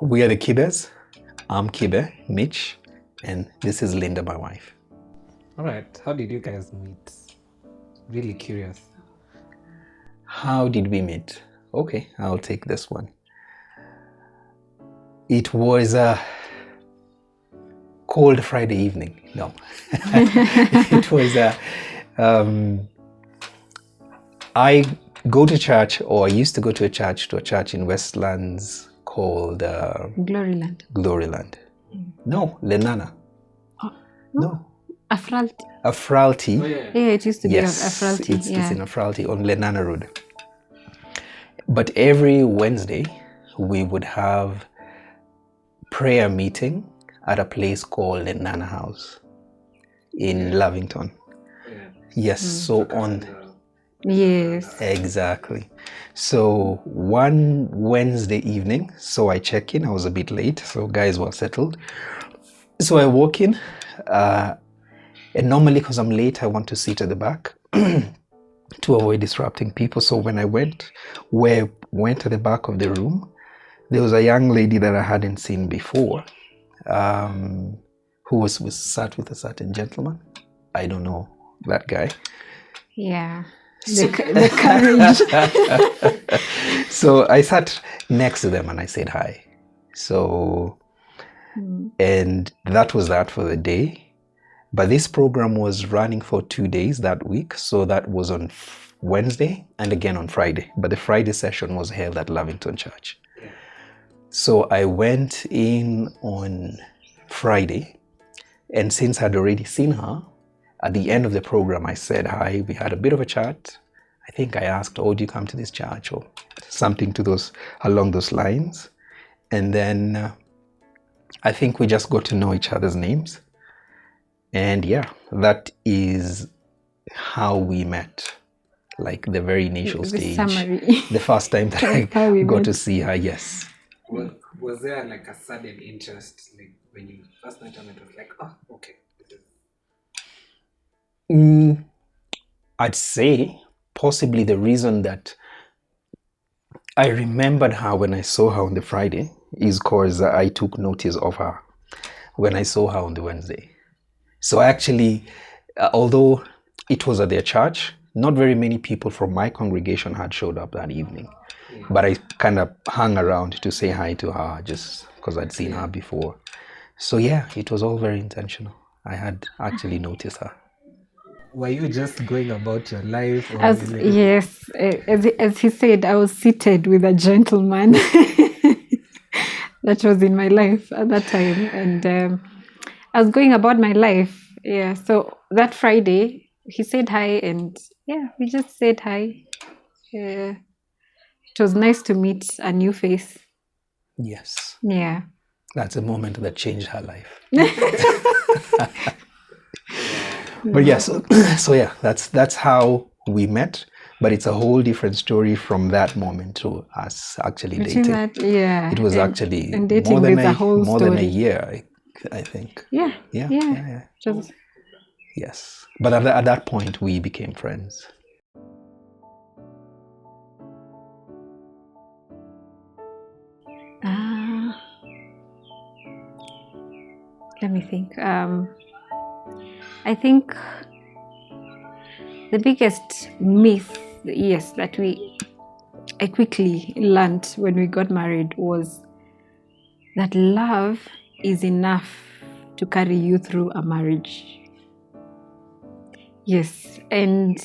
We are the Kibes. I'm Kibe, Mitch, and this is Linda, my wife. All right. How did you guys meet? Really curious. How did we meet? Okay, I'll take this one. It was a cold Friday evening. No, it was I go to church, or I used to go to a church in Westlands called Gloryland. Gloryland. No, Lenana. Oh, No. Afralti. Afralti. Oh, yeah. Yeah, it used to Yes, be Afralti. it's in Afralti on Lenana Road. But every Wednesday, we would have prayer meeting at a place called Lenana House in Lavington. Yeah. Yes, so on. Yes. Exactly. So one Wednesday evening, so I check in. I was a bit late, so guys were settled. So I walk in, and normally because I'm late, I want to sit at the back to avoid disrupting people. So when I went to the back of the room, there was a young lady that I hadn't seen before, who was sat with a certain gentleman. I don't know that guy. Yeah. The courage. So I sat next to them and I said hi. So, and that was that for the day. But this program was running for 2 days that week. So that was on Wednesday and again on Friday. But the Friday session was held at Lavington Church. So I went in on Friday, and since I'd already seen her, at the end of the program, I said hi. We had a bit of a chat. I think I asked, "Oh, do you come to this church?" or something along those lines. And then I think we just got to know each other's names. And yeah, that is how we met. Like the very initial stage. Summary. The first time that I got to see her, yes. Was there like a sudden interest, like when you first met her, it was like, oh, okay. I'd say possibly the reason that I remembered her when I saw her on the Friday is because I took notice of her when I saw her on the Wednesday. So actually, although it was at their church, not very many people from my congregation had showed up that evening. But I kind of hung around to say hi to her just because I'd seen her before. So yeah, it was all very intentional. I had actually noticed her. Were you just going about your life? Or Yes, as he said, I was seated with a gentleman that was in my life at that time. And I was going about my life. Yeah, so that Friday, he said hi, and yeah, we just said hi. It was nice to meet a new face. Yes. Yeah. That's a moment that changed her life. But yes, so yeah, that's how we met. But it's a whole different story from that moment to us actually dating. Yeah. It was actually and dating more than more than a year, I think. Yeah. Just... Yes. But at that point, we became friends. Let me think. I think the biggest myth, yes, that I quickly learned when we got married was that love is enough to carry you through a marriage. Yes, and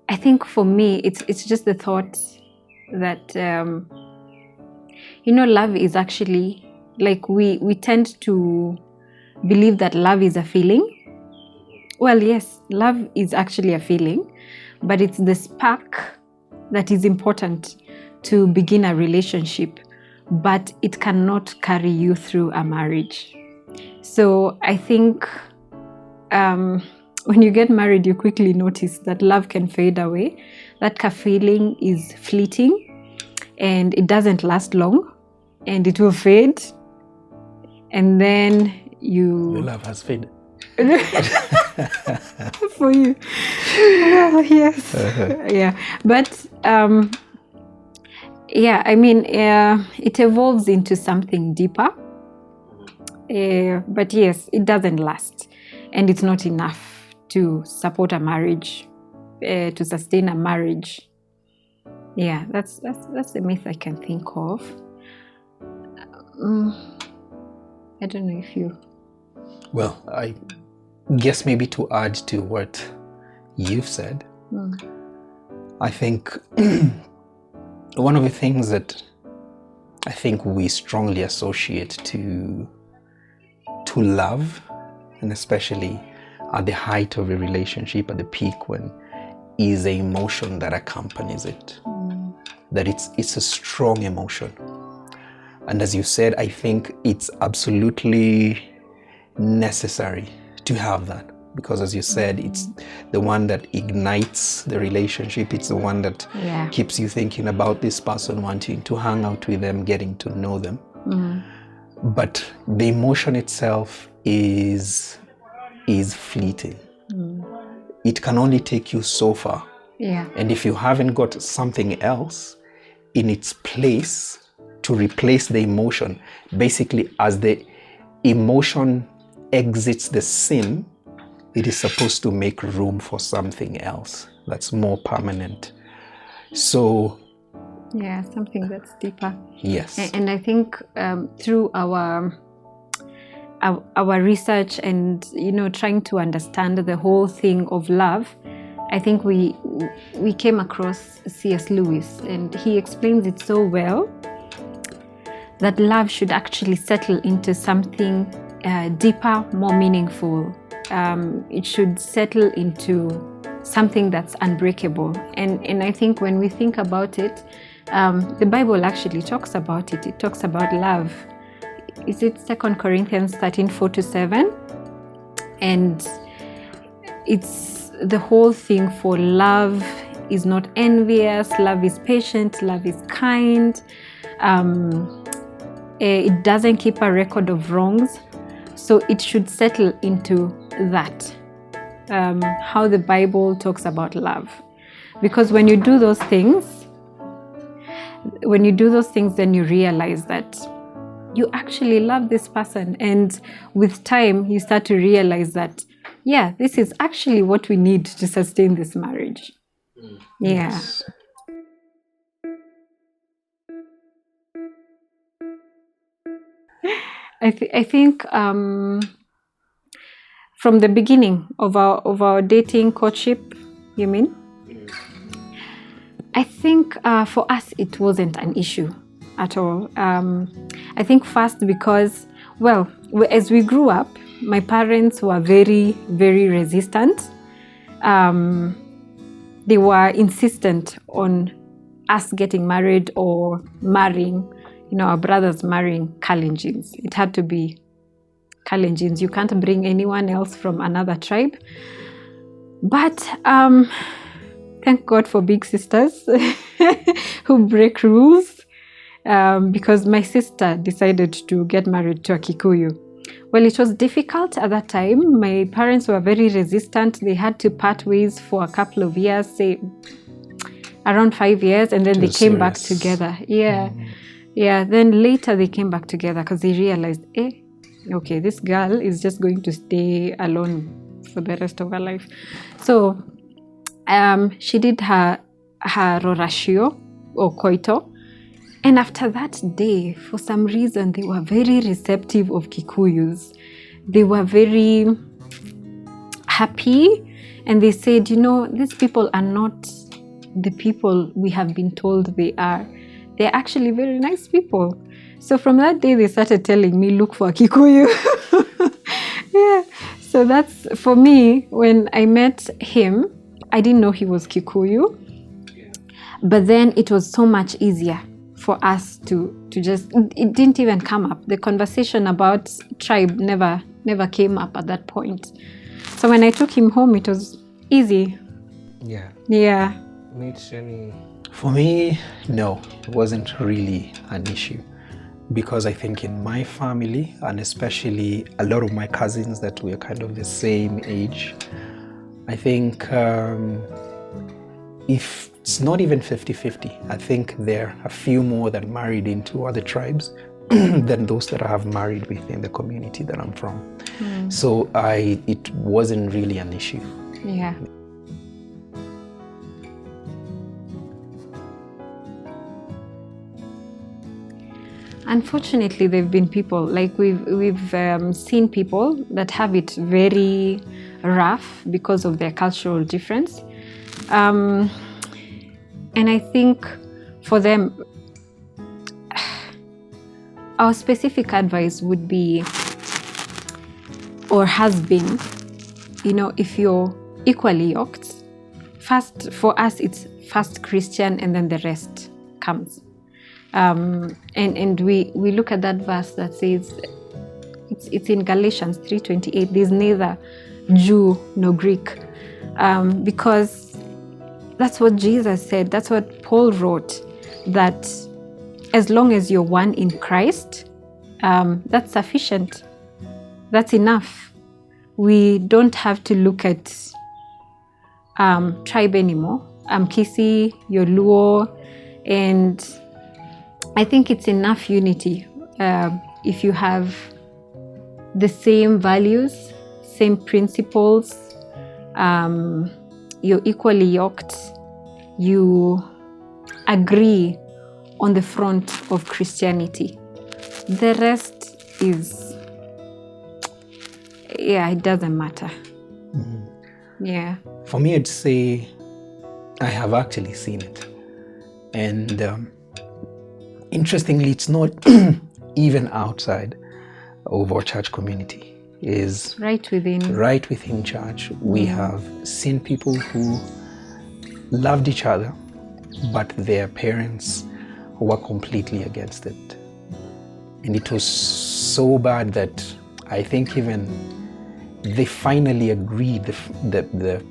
I think for me, it's just the thought that love is actually, like, we tend to believe that love is a feeling. Well, yes, love is actually a feeling, but it's the spark that is important to begin a relationship, but it cannot carry you through a marriage. So I think when you get married, you quickly notice that love can fade away. That feeling is fleeting and it doesn't last long, and it will fade. And then Your love has faded. For you. Well, yes. Yeah. But Yeah, I mean, it evolves into something deeper. But yes, it doesn't last, and it's not enough to support a marriage, to sustain a marriage. Yeah, that's the myth I can think of. I don't know if you. Well, I guess maybe to add to what you've said, I think one of the things that I think we strongly associate to love, and especially at the height of a relationship, at the peak, when is the emotion that accompanies it. That it's a strong emotion. And as you said, I think it's absolutely necessary to have that, because as you said, it's the one that ignites the relationship. It's the one that keeps you thinking about this person, wanting to hang out with them, getting to know them. But the emotion itself is fleeting. It can only take you so far. And if you haven't got something else in its place to replace the emotion, basically as the emotion exits the scene, it is supposed to make room for something else that's more permanent. So yeah, something that's deeper. Yes. And I think through our research and trying to understand the whole thing of love, I think we came across C.S. Lewis, and he explains it so well, that love should actually settle into something deeper, more meaningful. It should settle into something that's unbreakable. And I think when we think about it, the Bible actually talks about it. It talks about love. Is it 2 Corinthians 13:4-7? And it's the whole thing for love is not envious, love is patient, love is kind. It doesn't keep a record of wrongs. So it should settle into that, how the Bible talks about love. Because when you do those things, then you realize that you actually love this person. And with time, you start to realize that, yeah, this is actually what we need to sustain this marriage. Yeah. Yes. I think from the beginning of our dating courtship, you mean? I think for us it wasn't an issue at all. I think first because, well, as we grew up, my parents were very, very resistant. They were insistent on us getting married or marrying, our brothers marrying Kalenjins. It had to be Kalenjins. You can't bring anyone else from another tribe. But thank God for big sisters who break rules, because my sister decided to get married to a Kikuyu. Well, it was difficult at that time. My parents were very resistant. They had to part ways for a couple of years, say around 5 years, and then they came back together. Yeah. Yeah, then later they came back together because they realized, okay, this girl is just going to stay alone for the rest of her life. So she did her rorashio or koito. And after that day, for some reason, they were very receptive of Kikuyus. They were very happy. And they said, these people are not the people we have been told they are. They're actually very nice people. So from that day, they started telling me, look for a Kikuyu. Yeah. So that's, for me, when I met him, I didn't know he was Kikuyu. But then it was so much easier for us to just, it didn't even come up. The conversation about tribe never came up at that point. So when I took him home, it was easy. Yeah. Yeah. Mitch, any? For me, no, it wasn't really an issue, because I think in my family, and especially a lot of my cousins that were kind of the same age, I think if it's not even 50-50, I think there are a few more that married into other tribes than those that I have married within the community that I'm from. So it wasn't really an issue. Yeah. Unfortunately, there have been people, like we've seen people that have it very rough because of their cultural difference. And I think for them, our specific advice would be, or has been, if you're equally yoked, first, for us, it's first Christian and then the rest comes. And we look at that verse that says, it's in Galatians 3:28, there's neither Jew nor Greek, because that's what Jesus said, that's what Paul wrote, that as long as you're one in Christ, that's sufficient, that's enough. We don't have to look at tribe anymore. I'm Kisi, you're Luo, and I think it's enough unity if you have the same values, same principles, you're equally yoked, you agree on the front of Christianity. The rest is, it doesn't matter. Yeah. For me, I'd say I have actually seen it. And interestingly, it's not even outside of our church community. Is right within church. We have seen people who loved each other, but their parents were completely against it. And it was so bad that I think even they finally agreed, the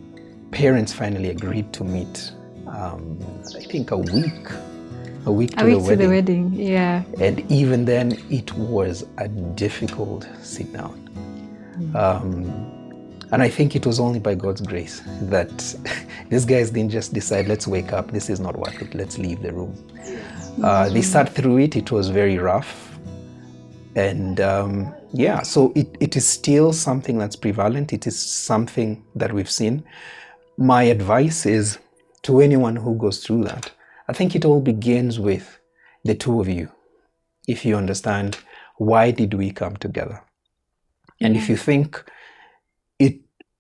parents finally agreed to meet, I think a week to the wedding. Yeah. And even then, it was a difficult sit down. And I think it was only by God's grace that these guys didn't just decide, let's wake up, this is not worth it, let's leave the room. They sat through it. It was very rough. And so it is still something that's prevalent. It is something that we've seen. My advice is to anyone who goes through that, I think it all begins with the two of you. If you understand, why did we come together? And if you think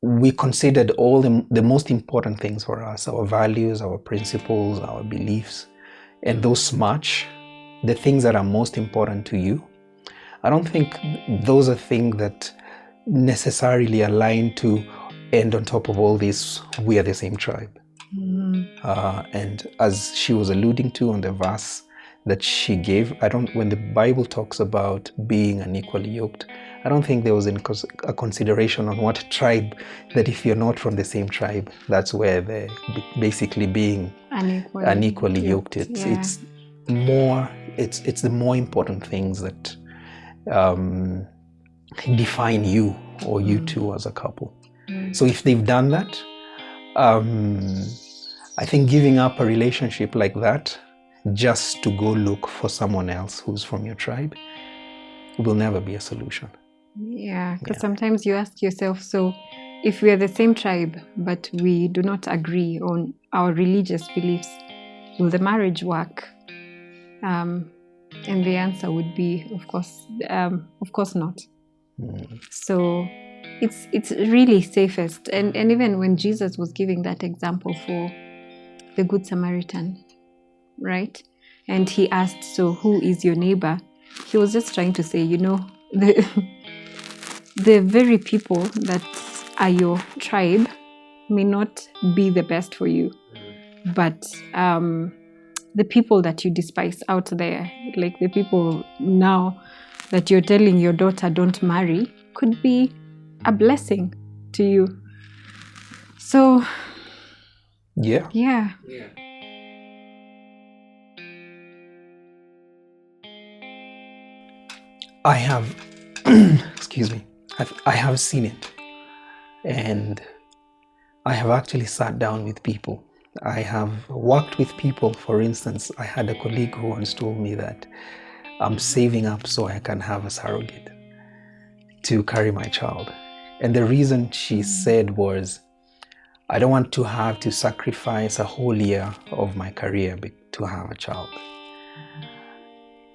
we considered all the most important things for us, our values, our principles, our beliefs, and those match the things that are most important to you, I don't think those are things that necessarily align to end on top of all this, we are the same tribe. And as she was alluding to on the verse that she gave, when the Bible talks about being unequally yoked, I don't think there was a consideration on what tribe, that if you're not from the same tribe, that's where they're basically being unequally yoked. It's the more important things that define you or you two as a couple. So if they've done that, I think giving up a relationship like that just to go look for someone else who's from your tribe will never be a solution. Yeah, because sometimes you ask yourself, so if we are the same tribe, but we do not agree on our religious beliefs, will the marriage work? And the answer would be, of course not. So it's really safest. And even when Jesus was giving that example for the Good Samaritan, right? And he asked, so who is your neighbor? He was just trying to say, the very people that are your tribe may not be the best for you, but the people that you despise out there, like the people now that you're telling your daughter don't marry, could be a blessing to you. So yeah. I have excuse me, I have seen it, and I have actually sat down with people I have worked with people. For instance, I had a colleague who once told me that I'm saving up so I can have a surrogate to carry my child. And the reason she said was, I don't want to have to sacrifice a whole year of my career to have a child.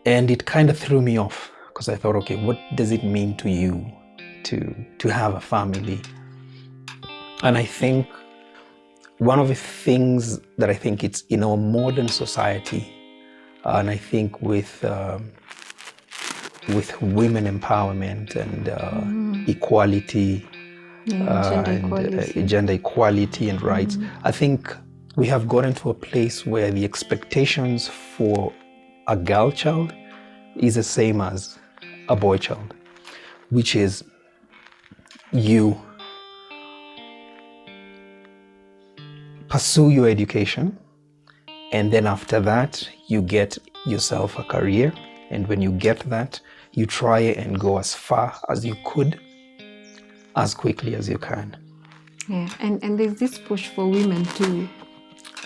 And it kind of threw me off, because I thought, okay, what does it mean to you to have a family? And I think one of the things that I think it's in our modern society, and I think with women empowerment and equality, gender equality and rights, I think we have gotten to a place where the expectations for a girl child is the same as a boy child, which is you pursue your education, and then after that you get yourself a career, and when you get that, you try and go as far as you could, as quickly as you can. Yeah, and there's this push for women to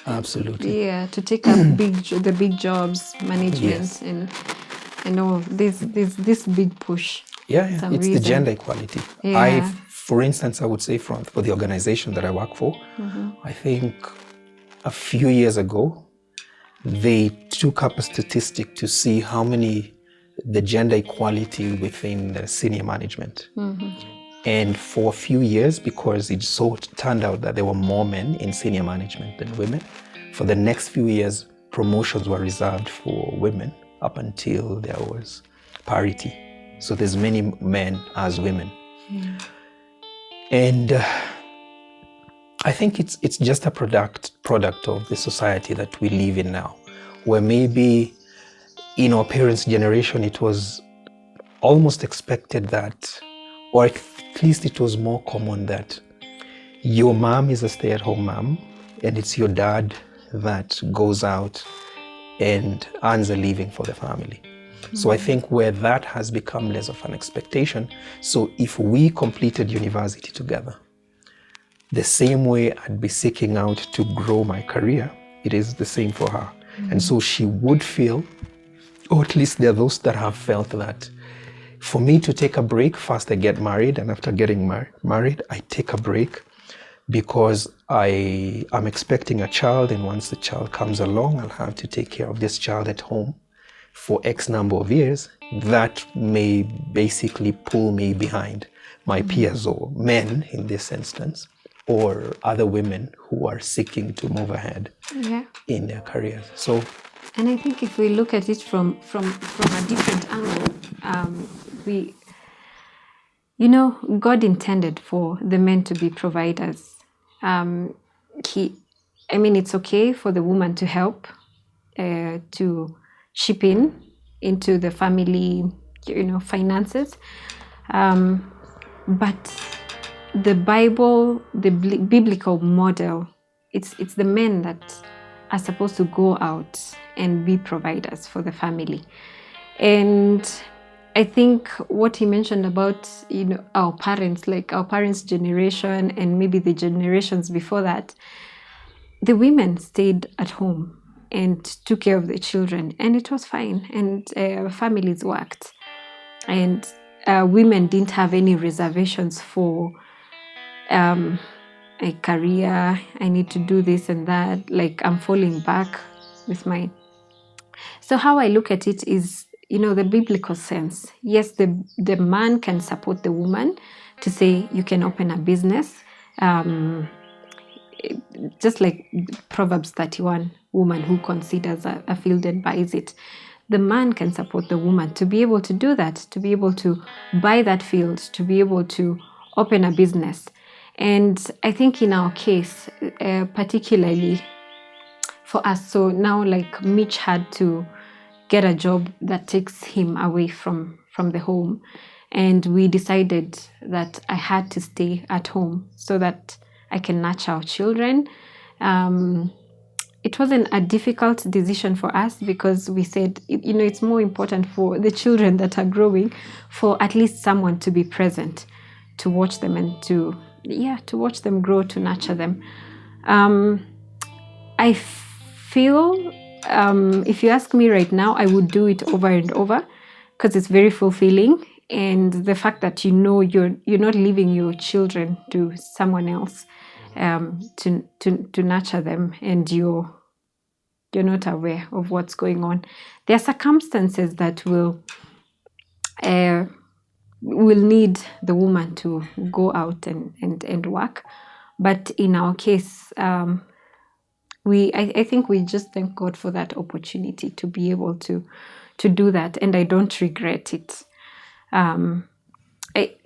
to take up the big jobs, management, and there's this big push. It's the gender equality. For instance, I would say for the organization that I work for, I think a few years ago, they took up a statistic to see how many the gender equality within the senior management. And for a few years, because it so turned out that there were more men in senior management than women, for the next few years, promotions were reserved for women up until there was parity. So there's many men as women. And I think it's just a product of the society that we live in now, where maybe in our parents' generation, it was almost expected that, or at least it was more common that your mom is a stay-at-home mom and it's your dad that goes out and earns a living for the family. So I think where that has become less of an expectation, so if we completed university together, the same way I'd be seeking out to grow my career, it is the same for her. And so she would feel, or at least there are those that have felt that for me to take a break, first I get married, and after getting married, I take a break because I am expecting a child, and once the child comes along, I'll have to take care of this child at home for X number of years. That may basically pull me behind my peers, or men in this instance, or other women who are seeking to move ahead in their careers. So, and I think if we look at it from a different angle, God intended for the men to be providers. It's okay for the woman to help, to chip into the family, finances. But the Bible, the biblical model, it's the men that are supposed to go out and be providers for the family. And I think what he mentioned about our parents, like our parents' generation and maybe the generations before that, the women stayed at home and took care of the children, and it was fine, and families worked, and women didn't have any reservations for a career. I need to do this and that, like I'm falling back with mine. So how I look at it is, the biblical sense. Yes, the man can support the woman to say, you can open a business. Just like Proverbs 31, woman who considers a field and buys it. The man can support the woman to be able to do that, to be able to buy that field, to be able to open a business. And I think in our case, particularly for us, so now like Mitch had to get a job that takes him away from the home. And we decided that I had to stay at home so that I can nurture our children. It wasn't a difficult decision for us because we said, it's more important for the children that are growing for at least someone to be present, to watch them and to watch them grow, to nurture them. I feel, if you ask me right now, I would do it over and over because it's very fulfilling. And the fact that you're not leaving your children to someone else to nurture them, and you're not aware of what's going on. There are circumstances that will need the woman to go out and work. But in our case, I think we just thank God for that opportunity to be able to do that, and I don't regret it. I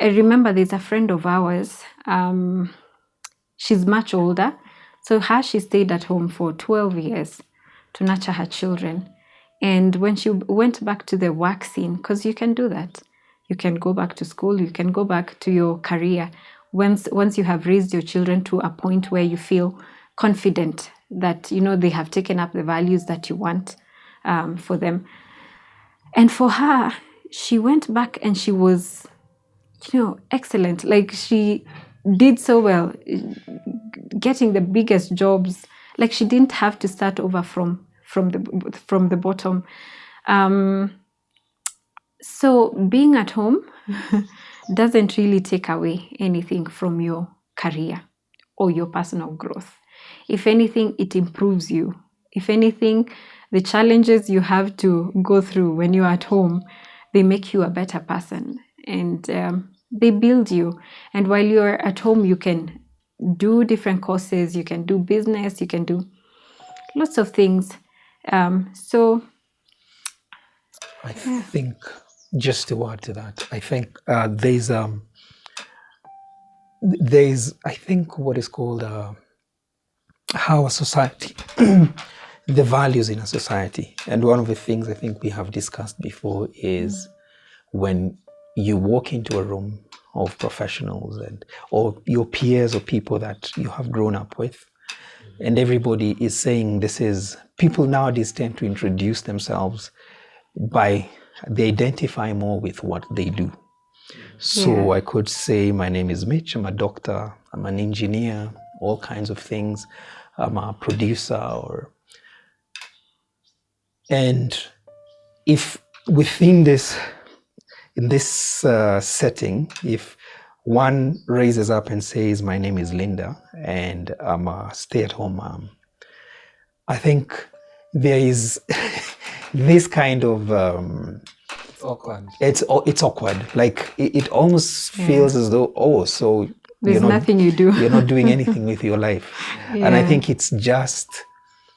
remember there's a friend of ours. She's much older, so she stayed at home for 12 years to nurture her children. And when she went back to the work scene, because you can do that, you can go back to school, you can go back to your career once you have raised your children to a point where you feel confident that they have taken up the values that you want for them. And for her, she went back and she was excellent. Like, she did so well, getting the biggest jobs. Like, she didn't have to start over from the bottom. So being at home doesn't really take away anything from your career or your personal growth. If anything, it improves you. If anything, the challenges you have to go through when you're at home, they make you a better person, and they build you. And while you're at home, you can do different courses, you can do business, you can do lots of things. So I think, just to add to that, I think there's I think what is called how a society, the values in a society. And one of the things I think we have discussed before is when you walk into a room of professionals or your peers or people that you have grown up with, and everybody is saying people nowadays tend to introduce themselves they identify more with what they do. So I could say, my name is Mitch, I'm a doctor, I'm an engineer, all kinds of things. I'm a producer, and if within in this setting, if one raises up and says, my name is Linda and I'm a stay-at-home mom, I think there is this kind of awkward. It's awkward. Like it almost feels as though, so there's nothing you do. You're not doing anything with your life. And I think it's just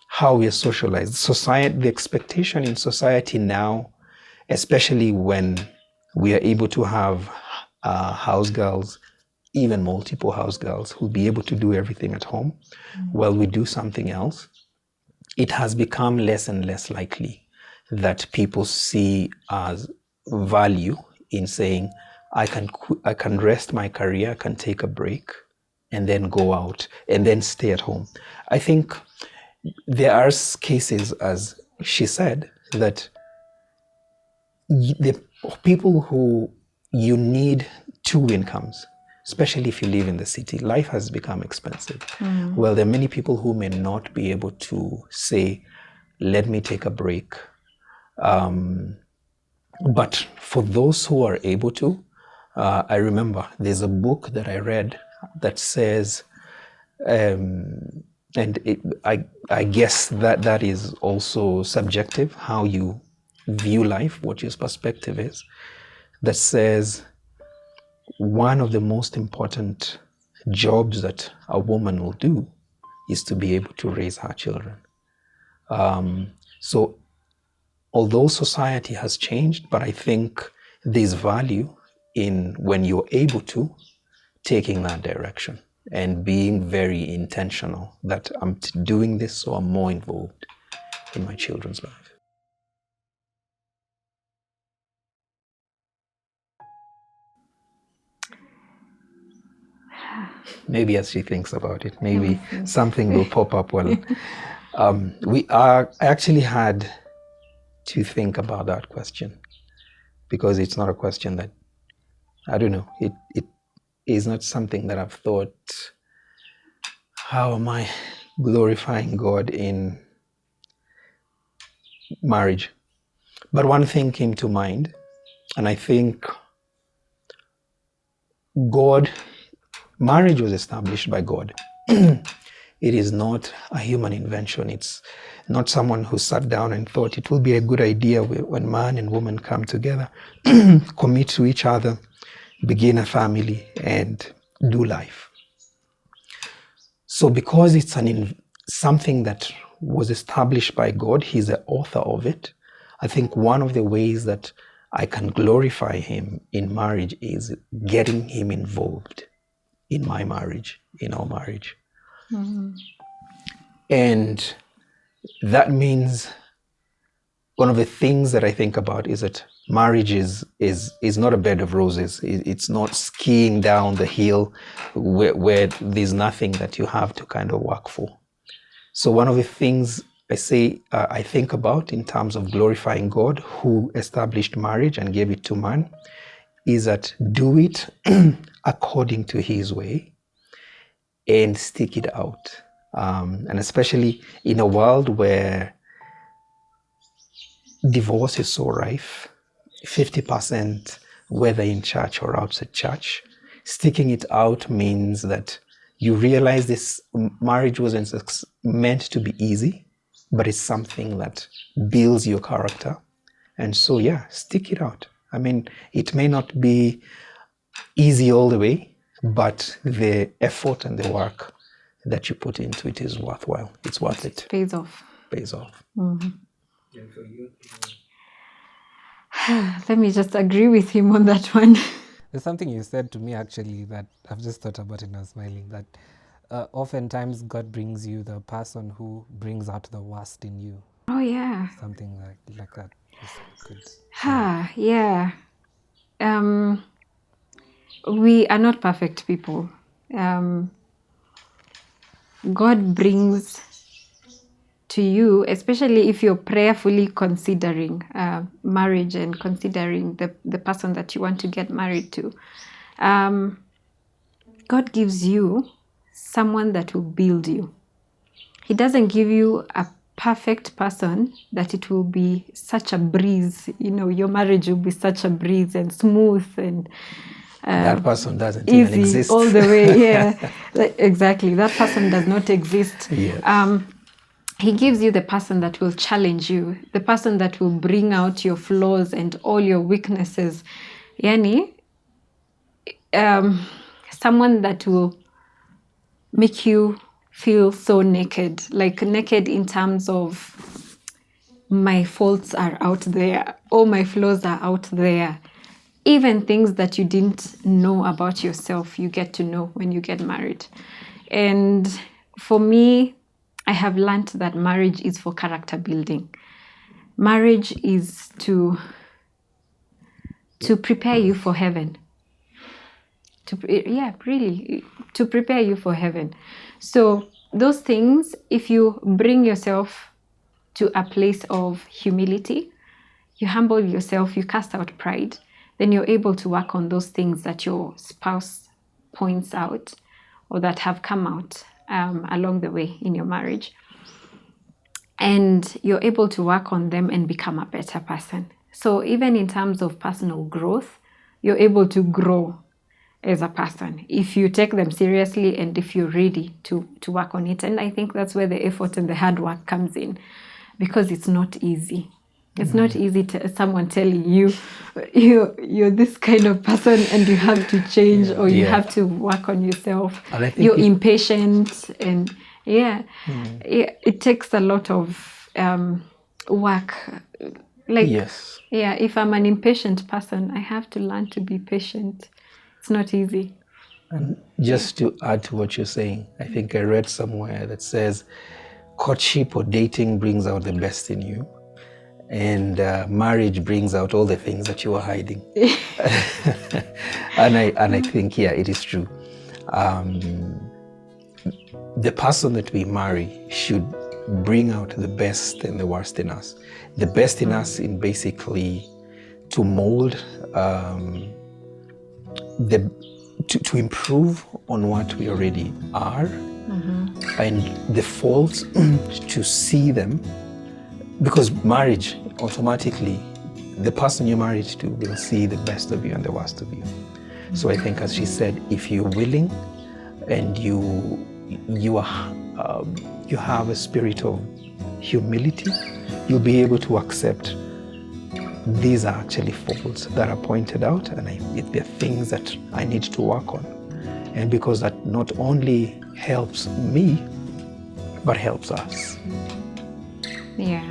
how we're socialized. Society, the expectation in society now, especially when we are able to have house girls, even multiple house girls, who'll be able to do everything at home while we do something else, it has become less and less likely that people see as value in saying, I can rest my career, I can take a break, and then go out and then stay at home. I think there are cases, as she said, that the people who you need two incomes, especially if you live in the city, life has become expensive. Well, there are many people who may not be able to say, let me take a break. But for those who are able to, I remember there's a book that I read that says, and I guess that is also subjective, how you view life, what your perspective is, that says one of the most important jobs that a woman will do is to be able to raise her children. So although society has changed, but I think there's value in when you're able to taking that direction and being very intentional that I'm doing this so I'm more involved in my children's life. Maybe as she thinks about it, maybe something will pop up. Well, I actually had to think about that question, because it's not a question that, I don't know, it is not something that I've thought, how am I glorifying God in marriage. But one thing came to mind, and I think marriage was established by God. It is not a human invention. It's not someone who sat down and thought it will be a good idea when man and woman come together, commit to each other, begin a family, and do life. So because it's something that was established by God, He's the author of it, I think one of the ways that I can glorify Him in marriage is getting Him involved in my marriage, in our marriage. Mm-hmm. And that means one of the things that I think about is that marriage is not a bed of roses. It's not skiing down the hill where there's nothing that you have to kind of work for. So one of the things I think about in terms of glorifying God, who established marriage and gave it to man, is that do it according to His way and stick it out. And especially in a world where divorce is so rife, 50% whether in church or outside church, sticking it out means that you realize this marriage wasn't meant to be easy, but it's something that builds your character. And so, stick it out. I mean, it may not be easy all the way, but the effort and the work that you put into it is worthwhile. It's worth it. Pays off. Pays off. Mm-hmm. And for you? Let me just agree with him on that one. There's something you said to me actually that I've just thought about and I was smiling, that oftentimes God brings you the person who brings out the worst in you. Oh yeah. Something like that is good. Yeah. We are not perfect people. God brings to you, especially if you're prayerfully considering marriage and considering the person that you want to get married to. God gives you someone that will build you. He doesn't give you a perfect person that it will be such a breeze. Your marriage will be such a breeze and smooth and that person doesn't easy even exist all the way. Yeah, exactly. That person does not exist. Yes. He gives you the person that will challenge you, the person that will bring out your flaws and all your weaknesses. Yani, someone that will make you feel so naked, like naked in terms of my faults are out there, all my flaws are out there. Even things that you didn't know about yourself, you get to know when you get married. And for me, I have learned that marriage is for character building. Marriage is to prepare you for heaven. To prepare you for heaven. So those things, if you bring yourself to a place of humility, you humble yourself, you cast out pride, then you're able to work on those things that your spouse points out or that have come out along the way in your marriage. And you're able to work on them and become a better person. So even in terms of personal growth, you're able to grow as a person if you take them seriously and if you're ready to work on it. And I think that's where the effort and the hard work comes in, because it's not easy. It's not easy to someone telling you you're this kind of person and you have to change or you have to work on yourself. You're impatient and it takes a lot of work. If I'm an impatient person, I have to learn to be patient. It's not easy. And just to add to what you're saying, I think I read somewhere that says courtship or dating brings out the best in you. And marriage brings out all the things that you are hiding. and I think, it is true. The person that we marry should bring out the best and the worst in us. The best in us in basically to mold, to improve on what we already are, and the faults to see them, because marriage, automatically the person you're married to will see the best of you and the worst of you. So I think, as she said, if you're willing and you have a spirit of humility, you'll be able to accept these are actually faults that are pointed out, and they're things that I need to work on. And because that not only helps me, but helps us. Yeah.